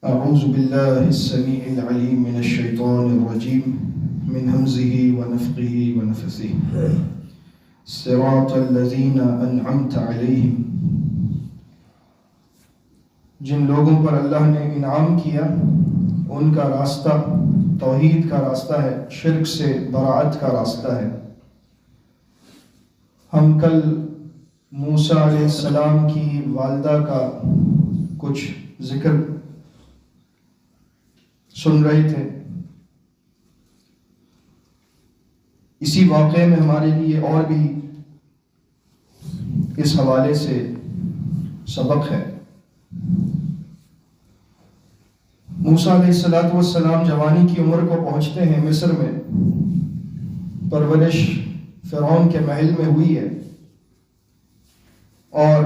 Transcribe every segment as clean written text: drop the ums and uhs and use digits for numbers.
أعوذ بالله السميع العليم من الشيطان الرجيم من همزه ونفخه ونفثه صراط الذين أنعمت عليهم جن لوگوں پر اللہ نے انعام کیا ان کا راستہ توحید کا راستہ ہے، شرک سے براءت کا راستہ ہے۔ ہم کل موسیٰ علیہ السلام کی والدہ کا کچھ ذکر سن رہے تھے۔ اسی واقعے میں ہمارے لیے اور بھی اس حوالے سے سبق ہے۔ موسیٰ علیہ السلام جوانی کی عمر کو پہنچتے ہیں مصر میں، پرورش فرعون کے محل میں ہوئی ہے، اور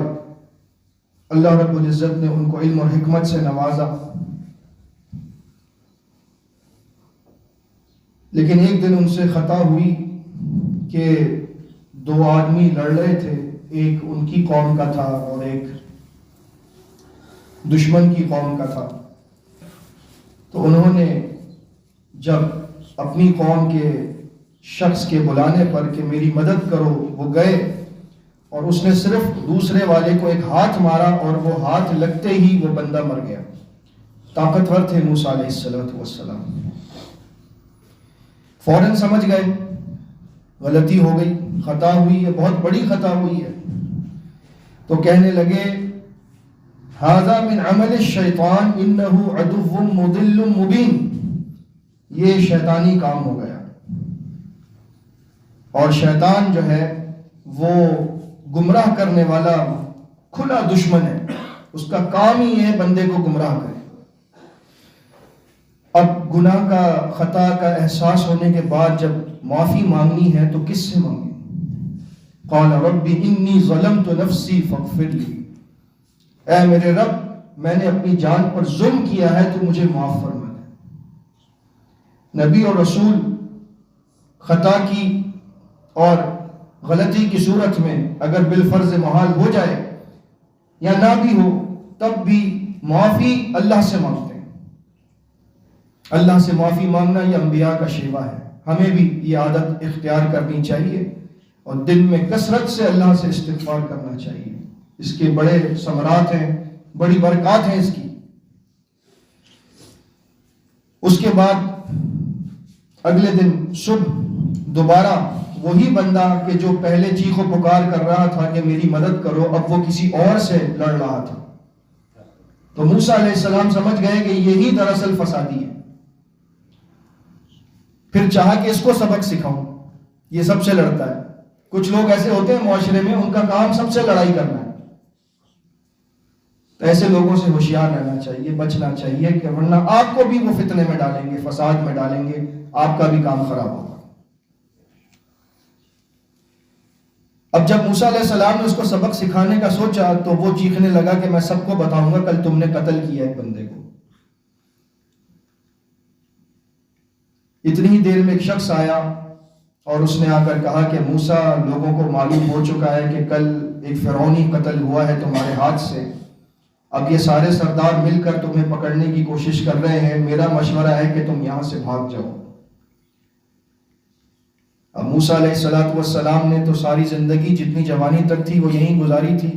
اللہ رب العزت نے ان کو علم اور حکمت سے نوازا۔ لیکن ایک دن ان سے خطا ہوئی کہ دو آدمی لڑ رہے تھے، ایک ان کی قوم کا تھا اور ایک دشمن کی قوم کا تھا۔ تو انہوں نے جب اپنی قوم کے شخص کے بلانے پر کہ میری مدد کرو، وہ گئے اور اس نے صرف دوسرے والے کو ایک ہاتھ مارا اور وہ ہاتھ لگتے ہی وہ بندہ مر گیا۔ طاقتور تھے موسیٰ علیہ السلام، فوراً سمجھ گئے غلطی ہو گئی، خطا ہوئی ہے، بہت بڑی خطا ہوئی ہے۔ تو کہنے لگے ھذا من عمل الشیطان انہ عدو مضل مبین، یہ شیطانی کام ہو گیا، اور شیطان جو ہے وہ گمراہ کرنے والا کھلا دشمن ہے، اس کا کام ہی ہے بندے کو گمراہ کرے۔ اب گناہ کا خطا کا احساس ہونے کے بعد جب معافی مانگنی ہے تو کس سے مانگیں؟ قال رب انی ظلمت نفسی فاغفر لی، اے میرے رب میں نے اپنی جان پر ظلم کیا ہے تو مجھے معاف فرما دے۔ نبی اور رسول خطا کی اور غلطی کی صورت میں اگر بالفرض محال ہو جائے یا نہ بھی ہو تب بھی معافی اللہ سے مانگتے ہیں۔ اللہ سے معافی مانگنا یہ انبیاء کا شیوا ہے، ہمیں بھی یہ عادت اختیار کرنی چاہیے اور دن میں کثرت سے اللہ سے استغفار کرنا چاہیے۔ اس کے بڑے ثمرات ہیں، بڑی برکات ہیں اس کی۔ اس کے بعد اگلے دن صبح دوبارہ وہی بندہ کہ جو پہلے چیخ و پکار کر رہا تھا کہ میری مدد کرو، اب وہ کسی اور سے لڑ رہا تھا۔ تو موسیٰ علیہ السلام سمجھ گئے کہ یہی دراصل فسادی ہے۔ پھر چاہا کہ اس کو سبق سکھاؤں، یہ سب سے لڑتا ہے۔ کچھ لوگ ایسے ہوتے ہیں معاشرے میں، ان کا کام سب سے لڑائی کرنا ہے۔ تو ایسے لوگوں سے ہوشیار رہنا چاہیے، بچنا چاہیے، کہ ورنہ آپ کو بھی وہ فتنے میں ڈالیں گے، فساد میں ڈالیں گے، آپ کا بھی کام خراب ہوگا۔ اب جب موسیٰ علیہ السلام نے اس کو سبق سکھانے کا سوچا تو وہ چیخنے لگا کہ میں سب کو بتاؤں گا کل تم نے قتل کیا ایک بندے کو۔ اتنی ہی دیر میں ایک شخص آیا اور اس نے آ کر کہا کہ موسیٰ، لوگوں کو معلوم ہو چکا ہے کہ کل ایک فرعونی قتل ہوا ہے تمہارے ہاتھ سے، اب یہ سارے سردار مل کر تمہیں پکڑنے کی کوشش کر رہے ہیں، میرا مشورہ ہے کہ تم یہاں سے بھاگ جاؤ۔ اب موسیٰ علیہ السلام نے تو ساری زندگی جتنی جوانی تک تھی وہ یہیں گزاری تھی،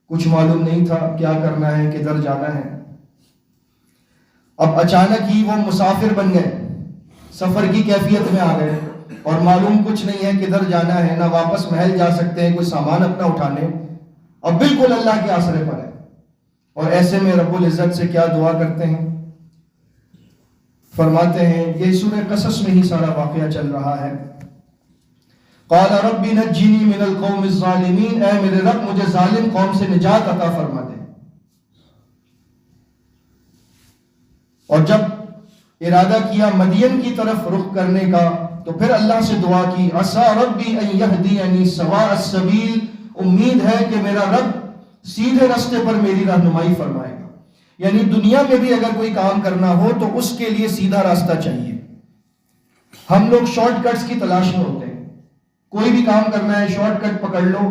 کچھ معلوم نہیں تھا کیا کرنا ہے، کدھر جانا ہے۔ اب اچانک ہی وہ مسافر بن گئے، سفر کی کیفیت میں آ گئے، اور معلوم کچھ نہیں ہے کدھر جانا ہے، نہ واپس محل جا سکتے ہیں کوئی سامان اپنا اٹھانے، اور بالکل اللہ کے آسرے پر ہے۔ اور ایسے میں رب العزت سے کیا دعا کرتے ہیں؟ فرماتے ہیں، یہ سورہ قصص میں ہی سارا واقعہ چل رہا ہے، قال رب نجنی من القوم الظالمین، اے میرے رب مجھے ظالم قوم سے نجات عطا فرما دے۔ اور جب ارادہ کیا مدین کی طرف رخ کرنے کا تو پھر اللہ سے دعا کی، عسیٰ ربی ان یہدینی سواء السبیل، امید ہے کہ میرا رب سیدھے راستے پر میری رہنمائی فرمائے گا۔ یعنی دنیا میں بھی اگر کوئی کام کرنا ہو تو اس کے لیے سیدھا راستہ چاہیے۔ ہم لوگ شارٹ کٹس کی تلاش میں ہوتے ہیں، کوئی بھی کام کرنا ہے شارٹ کٹ پکڑ لو،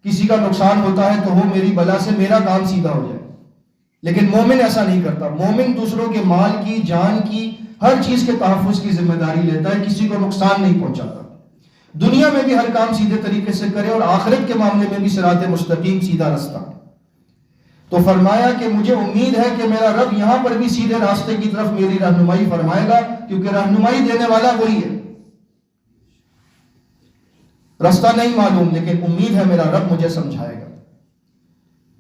کسی کا نقصان ہوتا ہے تو ہو میری بلا سے میرا کام سیدھا ہو جائے۔ لیکن مومن ایسا نہیں کرتا. مومن دوسروں کے مال کی، جان کی، ہر چیز کے تحفظ کی ذمہ داری لیتا ہے، کسی کو نقصان نہیں پہنچاتا. دنیا میں بھی ہر کام سیدھے طریقے سے کرے اور آخرت کے معاملے میں بھی صراط مستقیم، سیدھا رستہ. تو فرمایا کہ مجھے امید ہے کہ میرا رب یہاں پر بھی سیدھے راستے کی طرف میری رہنمائی فرمائے گا، کیونکہ رہنمائی دینے والا وہی ہے. رستہ نہیں معلوم لیکن امید ہے میرا رب مجھے سمجھائے گا.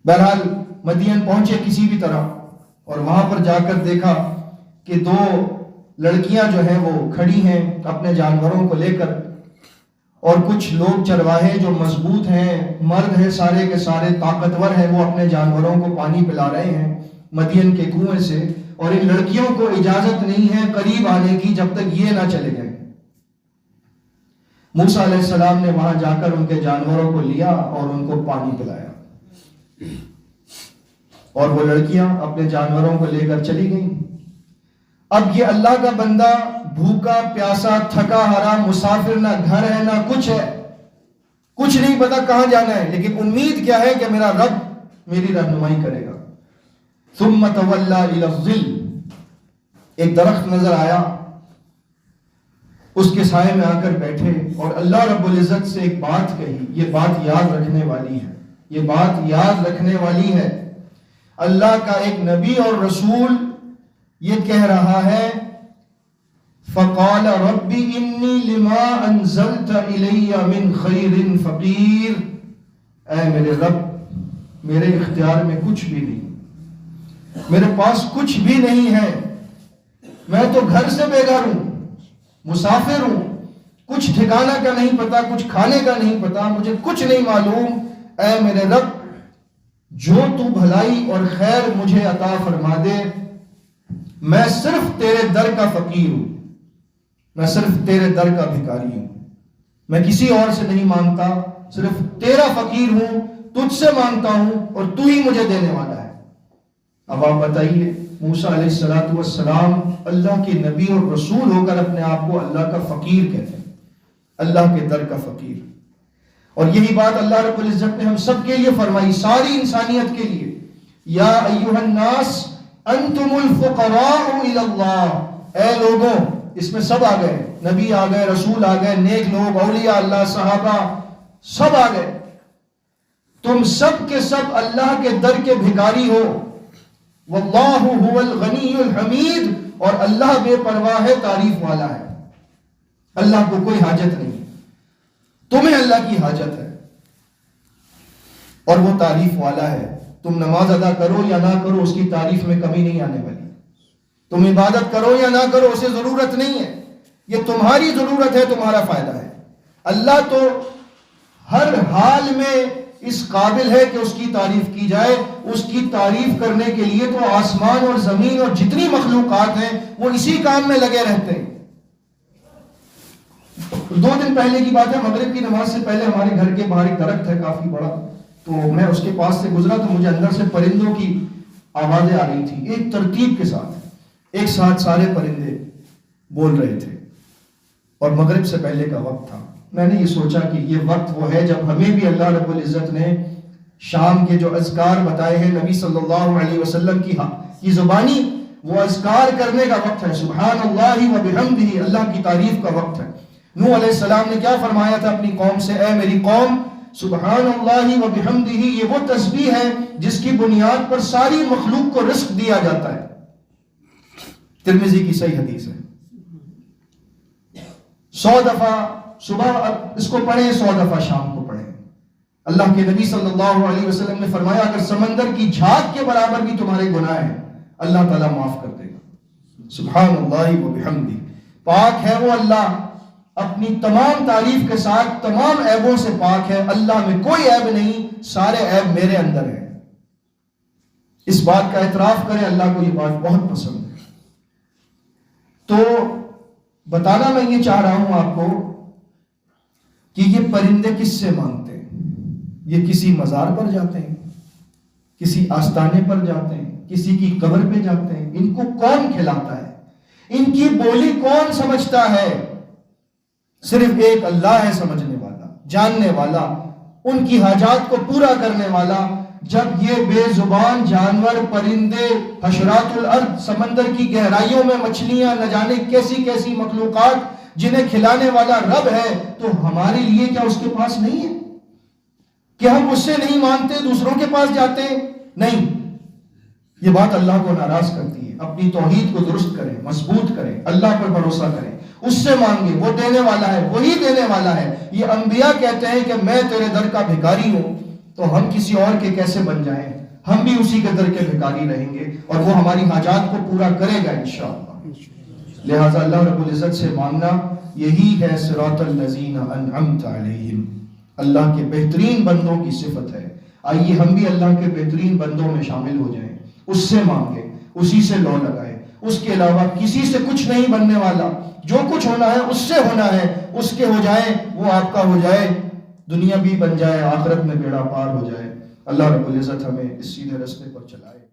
بہرحال مدین پہنچے کسی بھی طرح، اور وہاں پر جا کر دیکھا کہ دو لڑکیاں جو ہیں وہ کھڑی ہیں اپنے جانوروں کو لے کر، اور کچھ لوگ چرواہے جو مضبوط ہیں، مرد ہیں سارے کے سارے طاقتور ہیں، وہ اپنے جانوروں کو پانی پلا رہے ہیں مدین کے کنویں سے، اور ان لڑکیوں کو اجازت نہیں ہے قریب آنے کی جب تک یہ نہ چلے جائیں. موسیٰ علیہ السلام نے وہاں جا کر ان کے جانوروں کو لیا اور ان کو پانی پلایا، اور وہ لڑکیاں اپنے جانوروں کو لے کر چلی گئیں. اب یہ اللہ کا بندہ بھوکا پیاسا تھکا ہرا مسافر، نہ گھر ہے نہ کچھ ہے، کچھ نہیں پتا کہاں جانا ہے، لیکن امید کیا ہے کہ میرا رب میری رہنمائی کرے گا. ثم تولی الی الظل، ایک درخت نظر آیا، اس کے سائے میں آ کر بیٹھے اور اللہ رب العزت سے ایک بات کہی. یہ بات یاد رکھنے والی ہے، یہ بات یاد رکھنے والی ہے. اللہ کا ایک نبی اور رسول یہ کہہ رہا ہے، فقال رب انی لما انزلت الی من خیر فقیر. اے میرے رب، میرے اختیار میں کچھ بھی نہیں، میرے پاس کچھ بھی نہیں ہے، میں تو گھر سے بے گھر ہوں، مسافر ہوں، کچھ ٹھکانہ کا نہیں پتا، کچھ کھانے کا نہیں پتا، مجھے کچھ نہیں معلوم. اے میرے رب، جو تو بھلائی اور خیر مجھے عطا فرما دے. میں صرف تیرے در کا فقیر ہوں، میں صرف تیرے در کا بھکاری ہوں، میں کسی اور سے نہیں مانگتا، صرف تیرا فقیر ہوں، تجھ سے مانگتا ہوں اور تو ہی مجھے دینے والا ہے. اب آپ بتائیے، موسیٰ علیہ السلام اللہ کے نبی اور رسول ہو کر اپنے آپ کو اللہ کا فقیر کہتے ہیں، اللہ کے در کا فقیر. اور یہی بات اللہ رب العزت نے ہم سب کے لیے فرمائی، ساری انسانیت کے لیے. یا ایھا الناس انتم الفقراء الی اللہ. اے لوگوں، اس میں سب آ گئے، نبی آ گئے، رسول آ گئے، نیک لوگ، اولیاء اللہ، صحابہ، سب آ گئے. تم سب کے سب اللہ کے در کے بھکاری ہو. واللہ هو الغنی الحمید، اور اللہ بے پرواہ ہے، تعریف والا ہے. اللہ کو کوئی حاجت نہیں، تمہیں اللہ کی حاجت ہے، اور وہ تعریف والا ہے. تم نماز ادا کرو یا نہ کرو، اس کی تعریف میں کمی نہیں آنے والی. تم عبادت کرو یا نہ کرو، اسے ضرورت نہیں ہے، یہ تمہاری ضرورت ہے، تمہارا فائدہ ہے. اللہ تو ہر حال میں اس قابل ہے کہ اس کی تعریف کی جائے. اس کی تعریف کرنے کے لیے تو آسمان اور زمین اور جتنی مخلوقات ہیں وہ اسی کام میں لگے رہتے ہیں. 2 دن پہلے کی بات ہے، مغرب کی نماز سے پہلے ہمارے گھر کے باہر ایک درخت ہے کافی بڑا، تو میں اس کے پاس سے گزرا تو مجھے اندر سے پرندوں کی آوازیں آ رہی تھی، ایک ترتیب کے ساتھ، ایک ساتھ سارے پرندے بول رہے تھے، اور مغرب سے پہلے کا وقت تھا. میں نے یہ سوچا کہ یہ وقت وہ ہے جب ہمیں بھی اللہ رب العزت نے شام کے جو اذکار بتائے ہیں نبی صلی اللہ علیہ وسلم کی زبانی، وہ اذکار کرنے کا وقت ہے. سبحان اللہ و بحمدہ، اللہ کی تعریف کا وقت ہے. نوح علیہ السلام نے کیا فرمایا تھا اپنی قوم سے؟ اے میری قوم، سبحان اللہ و بحمدہ یہ وہ تسبیح ہے جس کی بنیاد پر ساری مخلوق کو رزق دیا جاتا ہے. ترمذی کی صحیح حدیث ہے. 100 دفعہ صبح اس کو پڑھیں، 100 دفعہ شام کو پڑھیں. اللہ کے نبی صلی اللہ علیہ وسلم نے فرمایا اگر سمندر کی جھاگ کے برابر بھی تمہارے گناہ ہیں اللہ تعالیٰ معاف کر دے گا. سبحان اللہ و بحمدہ، پاک ہے وہ اللہ، اپنی تمام تعریف کے ساتھ تمام عیبوں سے پاک ہے. اللہ میں کوئی عیب نہیں، سارے عیب میرے اندر ہیں. اس بات کا اعتراف کریں، اللہ کو یہ بات بہت پسند ہے. تو بتانا میں یہ چاہ رہا ہوں آپ کو کہ یہ پرندے کس سے مانگتے ہیں؟ یہ کسی مزار پر جاتے ہیں، کسی آستانے پر جاتے ہیں، کسی کی قبر پہ جاتے ہیں. ان کو کون کھلاتا ہے؟ ان کی بولی کون سمجھتا ہے؟ صرف ایک اللہ ہے سمجھنے والا، جاننے والا، ان کی حاجات کو پورا کرنے والا. جب یہ بے زبان جانور، پرندے، حشرات الارض، سمندر کی گہرائیوں میں مچھلیاں، نہ جانے کیسی کیسی مخلوقات جنہیں کھلانے والا رب ہے، تو ہمارے لیے کیا اس کے پاس نہیں ہے؟ کہ ہم اس سے نہیں مانتے، دوسروں کے پاس جاتے ہیں؟ نہیں، یہ بات اللہ کو ناراض کرتی ہے۔ اپنی توحید کو درست کریں، مضبوط کریں، اللہ پر بھروسہ کریں، اس سے مانگے، وہ دینے والا ہے، وہی دینے والا ہے۔ یہ انبیاء کہتے ہیں کہ میں تیرے در کا بھکاری ہوں، تو ہم کسی اور کے کیسے بن جائیں؟ ہم بھی اسی کے در کے بھکاری رہیں گے، اور وہ ہماری حاجات کو پورا کرے گا انشاءاللہ۔ لہٰذا اللہ رب العزت سے مانگنا یہی ہے صراط الذین انعمت علیہم، اللہ کے بہترین بندوں کی صفت ہے۔ آئیے ہم بھی اللہ کے بہترین بندوں میں شامل ہو جائیں، اس سے مانگیں، اسی سے لو لگائیں، اس کے علاوہ کسی سے کچھ نہیں بننے والا۔ جو کچھ ہونا ہے اس سے ہونا ہے، اس کے ہو جائے وہ آپ کا ہو جائے، دنیا بھی بن جائے، آخرت میں بیڑا پار ہو جائے۔ اللہ رب العزت ہمیں اس سیدھے راستے پر چلائے۔